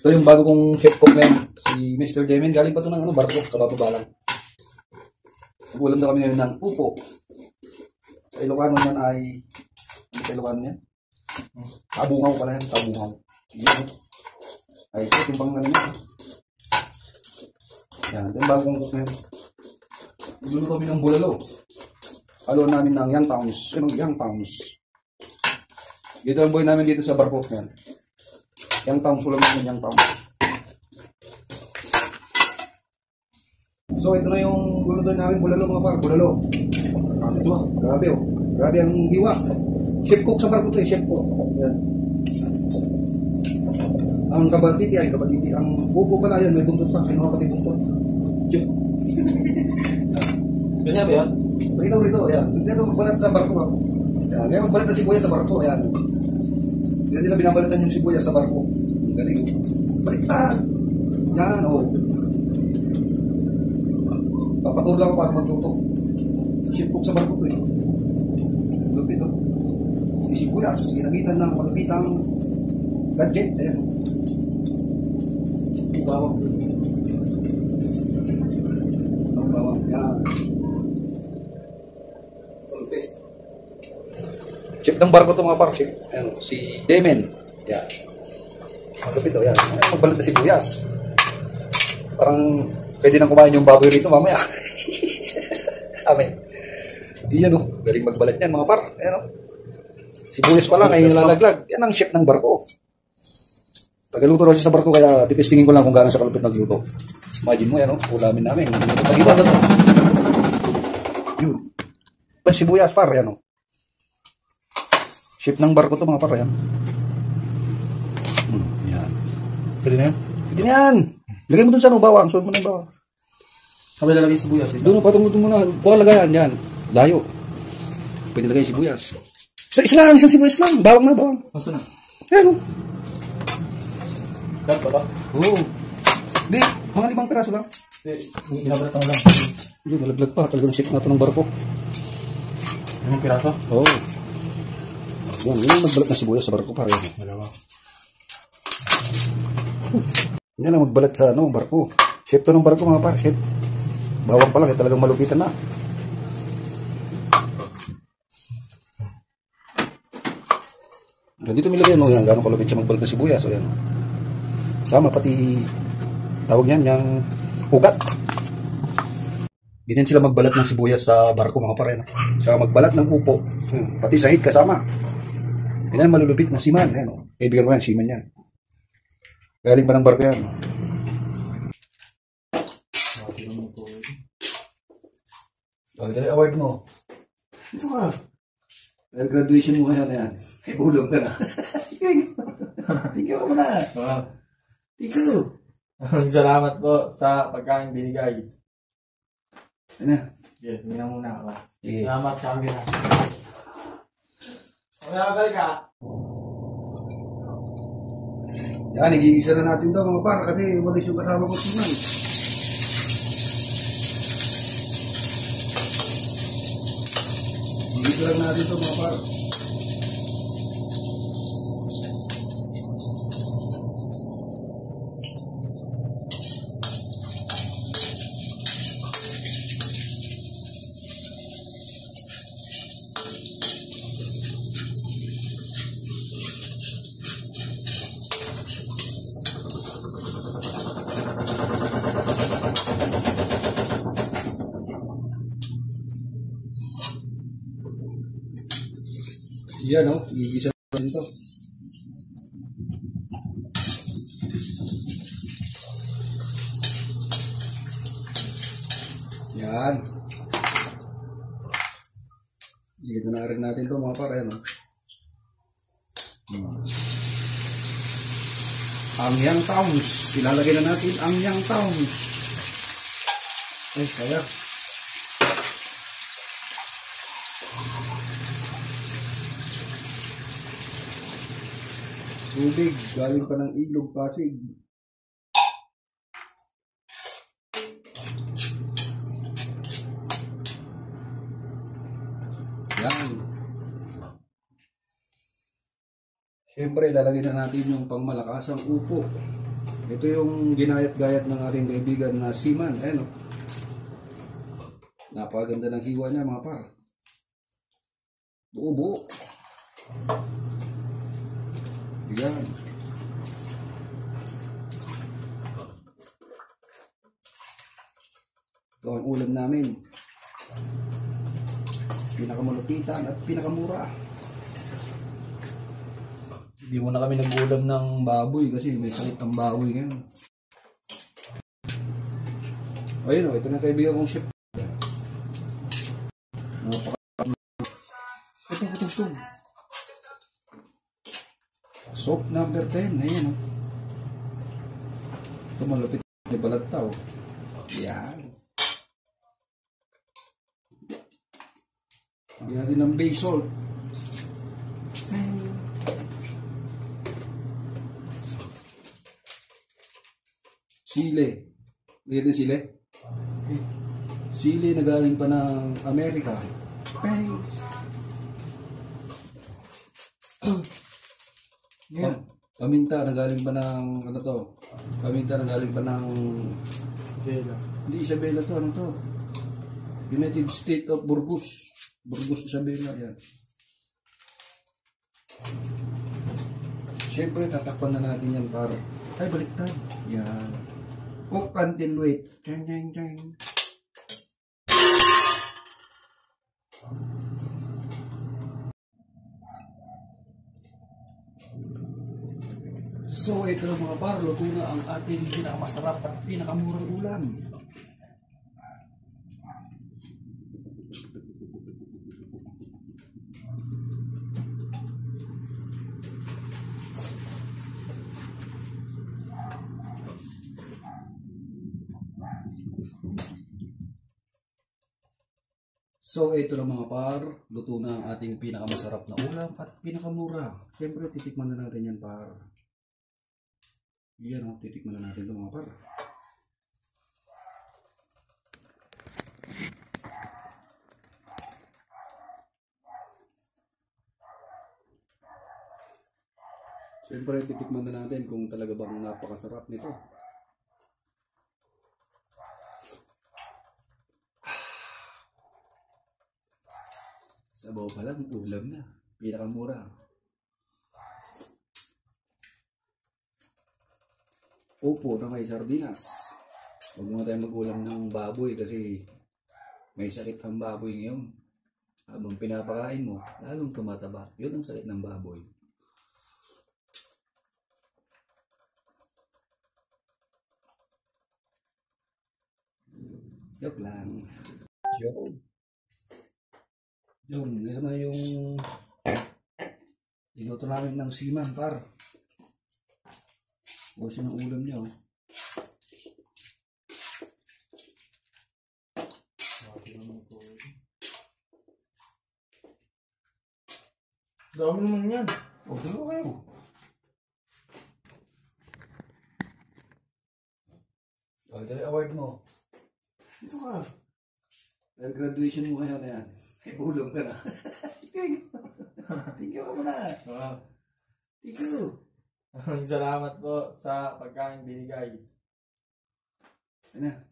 Ito yung bago kong chef cook ngayon, si Mr. Demen. Galing pa ito ng barko, kabababa lang. Ulam na kami ngayon ng upo. Sa Ilocano yan ay, sa Ilocano yan? Tabungaw pala yan, tabungaw. Yan. Ay, ito yung pang ano yan. Yan, ito yung bago kong cook ngayon. Luluto kami ng bulalo. Haluan namin ng Young Towns. Young Towns. Dito ang buhay namin dito sa barko. Yan. Young Towns, ulam namin Young Towns. So ito na yung lulutuin namin bulalo mga par. Bulalo. Ito, grabe oh. Grabe ang hiwa. Chef cook sa barko ito eh. Chef cook. Yan. Ang kabatiti ay kabatiti. Ang buko pala yan. May buntot pa. Kinuha pati buntot. Chef. Ganyan ba yan? Rito. Yan. Dito magbalat sa barko. Yan. Kaya magbalat na sibuyas sa barko. Yan. Hindi nila binabalatan yung sibuyas sa barko. Ang galing. Baliktad. Yan oh. Papaturo lang ako para magluto. Chef cook sa barko ito eh. Lupit ito. Si sibuyas. Ginamitan ng malupitang gadget. Ayan. Bawang ito. Ang bawang. Yan. Lupit. Chef ng barko ito mga par. Chef. Ayan. Si Demen. Yan. Lupit ito. Yan. Magbalat na sibuyas. Parang pwede nang kumain yung baboy rito mamaya. Amen. Iyan o. Galing magbalat yan mga par. Ayan o. Sibuyas pa lang ay nalalaglag. Yan ang chef ng barko. Tagaluto rin siya sa barko kaya titestingin ko lang kung gaano siya kalupit nagluto. Imagine mo yan o. Ulamin namin. Pag-iba na ito. Yun. Sibuyas par. Yan o. Chef ng barko to mga par. Yan. Yan. Pwede na yan? Pwede na yan. Lagay mo dun sa bawang. Suot mo na yung bawang. Kami lalagay sibuyas. Doon, patungutong mo na. Kuha lagayan. Yan. Layo. Pwede lagay sibuyas. Isa lang. Isang sibuyas lang. Bawang na, bawang. Masa na? Yan o. Kat ba ba? Oo. Hindi. Mga 5 piraso lang. Inabalatan mo lang. Hindi, nalaglag pa. Talagang ship na ito ng barko. 5 piraso? Oo. Yan. Yan ang magbalat na sibuyas sa barko. Para yan. Dalawa. Yan ang magbalat sa barko. Chef to ng barko mga par. Chef. Bawang pa lang. Talagang malupitan na. Dito nilagay mo yan. Gano'ng kalupit siya magbalat na sibuyas. So yan. Sama pati tawag niyan yung ugat. Ganyan sila magbalat ng sibuyas sa barko mga par. Saka magbalat ng upo. Pati sahig kasama. Ganyan malulupit na siman. Kaibigan ko yan. Siman yan. Galing pa ng barko yan. Dali award mo. Ito ka. Dahil graduation mo ngayon yan. Ay, bulong ka na. Thank you ka muna. Thank you. Salamat po sa pagkain binigay. Ano? Yes, hindi na muna ako. Sige. Salamat sa amin. Mamaya ka. Yan, nag-iisa na natin daw mga par kasi walis yung kasama ko sinan. Nag-iisa lang natin ito mga par. Yan o, gigisa natin ito. Yan. Gigisa na rin natin ito mga para yan o. Ang Young Towns. Ilalagay na natin ang Young Towns. Ay, kaya. Tubig, galing pa ng ilog, Pasig. Yan. Siyempre, lalagay na natin yung pangmalakasang upo. Ito yung ginayat-gayat ng ating kaibigan na Seaman. Ayan o. Napakaganda ng hiwa niya mga par. Buo-buo. Yan. Ito ang ulam namin. Pinakamalupitan at pinakamura. Hindi mo na kami nag-ulam ng baboy kasi may sakit ang baboy ngayon. Ayun o, ito na kaibigan kong chef. Ito. Soap number 10. Ayan o. Ito malupit ni balat tao. Yan. Lagyan natin ng bay salt. Sili. Lagyan din sili. Sili na galing pa ng Amerika. Yan. Paminta na galing pa ng ano to? Paminta na galing pa ng Bela. hindi Isabela to, ano to? United States of Burgos. Burgos Isabela, yan. Siyempre, tatakpan na natin yan para... Ay, baliktad. Yan. Cook until wait. Dang, dang, dang. So, ito na mga par, luto na ang ating pinakamasarap at pinakamurang ulam. So, ito na mga par, luto na ang ating pinakamasarap na ulam at pinakamura. Siyempre, titikman na natin yan par. Yan o, titikman na natin ito mga par. Siyempre, titikman na natin kung talaga bang napakasarap nito. Sabaw pa lang, ulam na. Pinakamura. Opo na may sardinas. Huwag muna tayo mag-ulam ng baboy kasi may sakit ang baboy ngayon. Habang pinapakain mo, lalong tumataba. Yun ang sakit ng baboy. Joke lang. Joke. Yun, ito na yung niluto namin ng Seaman par. Bukas yung ulam niya oh. Dami naman yan. O, dalawa kayo. O, ito na award mo. Ito ka. Dahil graduation mo kaya na yan. Ay, ulong ka na. Thank you ka muna. Wow. Thank you. Salamat po sa pagkain binigay. Ano?